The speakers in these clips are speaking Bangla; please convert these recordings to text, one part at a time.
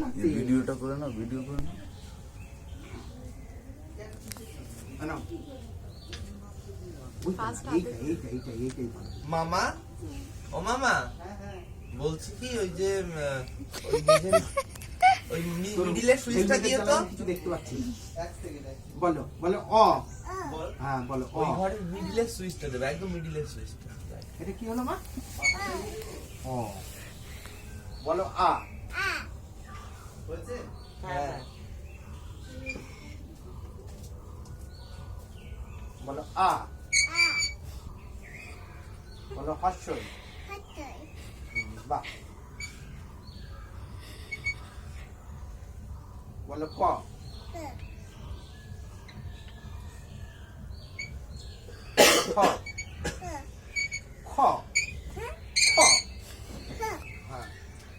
ভিডিওটা করে না, ভিডিও করে না। মামা, ও মামা, বলছি কি ওই যে ওই মিডিলের সুইচটা দিয়ে তো কিছু দেখতে পাচ্ছি। বলো বলো অ। হ্যাঁ বলো অ। ওই ঘরের মিডিলের সুইচটা দেবে, একদম মিডিলের সুইচটা। এটা কি হলো মা? অ। বলো আ। হয়েছে? হ্যাঁ। বলো আ। বলো হর্ষই। বাহ। বলো ক। খ। খ। খ। হ্যাঁ।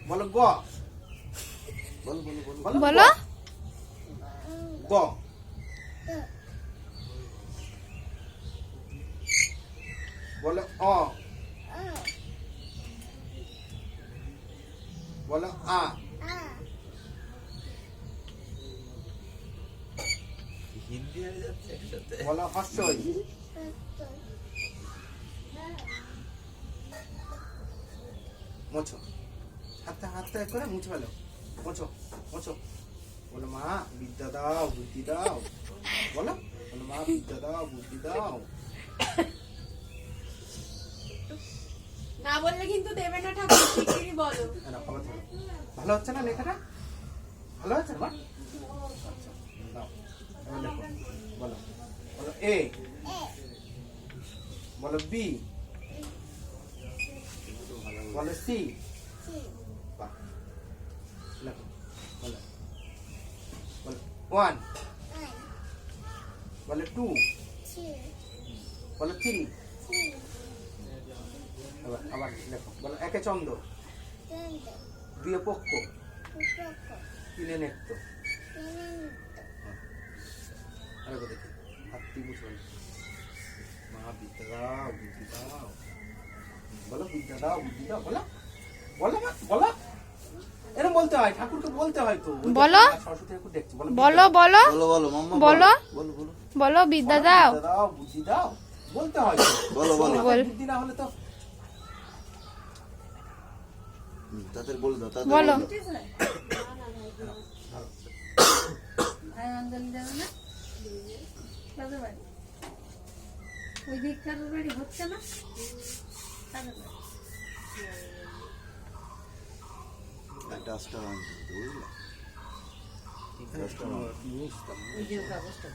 বলো গ। বলো বলো বলো বলো গ। বলো অ। বলো আ। হিন্দি হয়ে যাচ্ছে একসাথে। বলো হর্ষই। মোছো। হাতটা করে মুছে ফেলো। মোছো মোছো। বলো মা বিদ্যা দাও, বুদ্ধি দাও। বলো বলো মা বিদ্যা দাও, বুদ্ধি দাও। না বললে কিন্তু দেবে না ঠাকুর, শিগগিরই বলো। ভালো হচ্ছে না লেখাটা? ভালো হচ্ছে না মা? আচ্ছা, দাও। এবার লেখো। বলো বলো এ। বলো বি। বলো সি। বাহ। লেখো। বলো বলো 1। বলো 2। বলো 3। আবার লেখো। বলো একে চন্দ্র, দুয়ে পক্ষ, তিনে নেত্র। আরেকবার দেখি। হাতটি মুছে বলো মা বিদ্যা দাও, বুদ্ধি দাও। বলো বিদ্যা দাও, বুদ্ধি দাও। বলো বলো মা বলো। এরকম বলতে হয়, ঠাকুরকে বলতে হয় তো। বলো। সরস্বতী ঠাকুর দেখছি। বলো বলো বলো বলো বলো মাম্মা, বলো। বলো বলো বলো বিদ্যা দাও। বিদ্যা দাও, বুদ্ধি দাও বলতে হয় তো। বলো, বলো। বুদ্ধি না হলে তো তাদের বলে দাও, তাদের বলো। বলে দাও। ওই দিক কারোর বাড়ি হচ্ছে না? একটা আস্তা আনতে হবে, বুঝলে? আস্তা আনতে।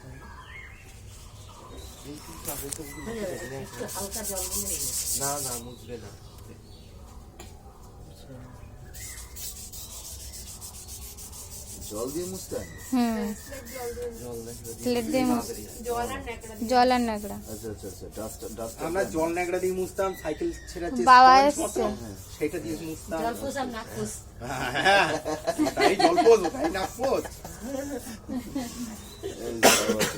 না না মুছবে না। জল দিয়ে মুছতে হয়? প্লেট দিয়ে জল আর ন্যাকড়া। আচ্ছা আচ্ছা আচ্ছা, ডাস্ট আমরা জল ন্যাকড়া দিয়ে মুছতাম, সাইকেল ছেঁড়া যে বাবা sponge এসছে। মতো, সেটা দিয়ে মুছতাম। জলপোষ আর নাকপোষ। হ্যাঁ, তাই জলপোষ, তাই নাকপোষ।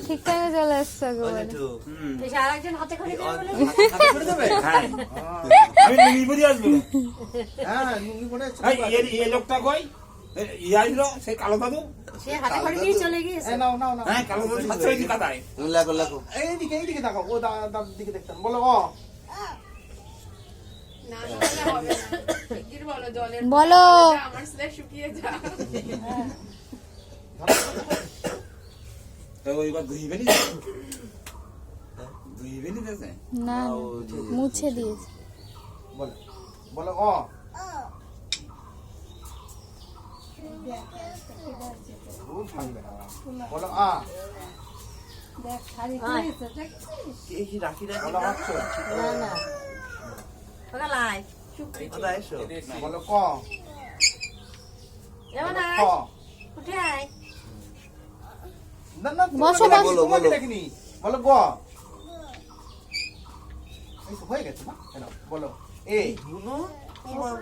ঠিক টাইমে চলে এসছে ওই একেবারে। একটু, বেশ, আর একজন হাতে করে দেবে বলে। হাতে করে দেবে? হ্যাঁ আমি লুঙ্গি পরে আসবো। হ্যাঁ, লুঙ্গি পরে এই লোকটা কই ইয়ে আসলো সেই কালো দাদু। সে হাতে করে নিয়ে চলে গিয়েছে। নাও নাও নাও। হ্যাঁ কালো দাদু সাথে ওই কাদায়। তুমি লেখো লেখো। এইদিকে তাকাও, ও দাদার দিকে দেখতাম। বলো অ। না না বললে হবে না। শিগগির বলো জলের বলো। আমার স্লেট শুকিয়ে যা। তো ওইবার ধুইবে নি, ধুইবে নি দেশে। না না, মুছে দিয়েছে। বলো বলো অ। বলো আ। দেখ শাড়ি পরেছে এই যে রাখি রাখি বলো হর্ষ। না না ওটা লাই দাদা এসো। বলো ক। যাও না খ। উঠে আয়। না না, বসো, তোমাকে বসো। তোমাকে দেখিনি। বলো গ। এই তো হয়ে গেছে না? এনাও, বলো এ। দুনো বলো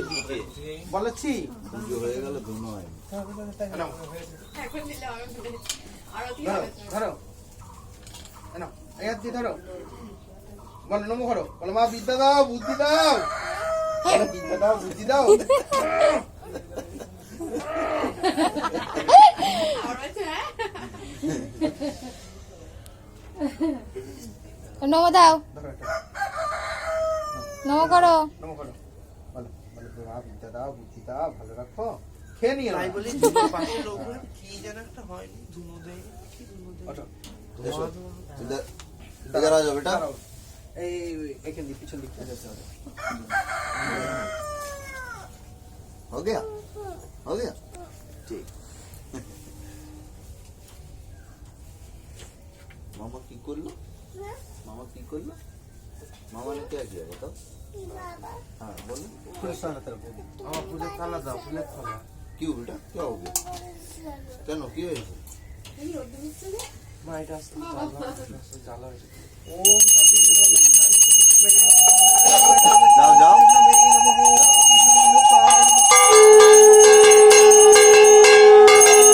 বি। বলো চি। পুজো হয়ে গেল ধুনো হয়। এনাও, এখন দিলে হবে না। আরতি ধরো হবে তো। ধরো। এনাও, এই হাত দিয়ে ধরো। বলো নমো করো। বলো মা বিদ্যা দাও, বুদ্ধি দাও। বলো বিদ্যা দাও, বুদ্ধি দাও। আর বলছে হ্যাঁ নম দাও, ধরো একটা নম করো। নমো করো, বলো বলো মা বিদ্যা দাও, বুদ্ধি দাও, ভালো রাখো। খেয়ে নিয়ে তাই নাও। বলি ধুনো পাশের ওপরে কি যেন একটা হয়নি, ধুনো দেয় না, কি ধুনো দেয়? ওঠো। এসো इधर आ जाओ बेटा। দাঁড়াও। এই এখান দিয়ে পিছন দিকে যেতে হবে। हो गया हो गया ठीक। मामा की कर लो, मामा की कर लो, मामा ने क्या किया बताओ। हाँ बोलो ফুলের সামনে তারা বৌদি। আমার ফুলের থালা দাও, ফুলের থালা। क्यों बेटा क्या हो गया क्या नो क्यों है এই রোদ দিচ্ছে যে মা এটা আস্তে জ্বালা হয়েছে। ওম কাবিলে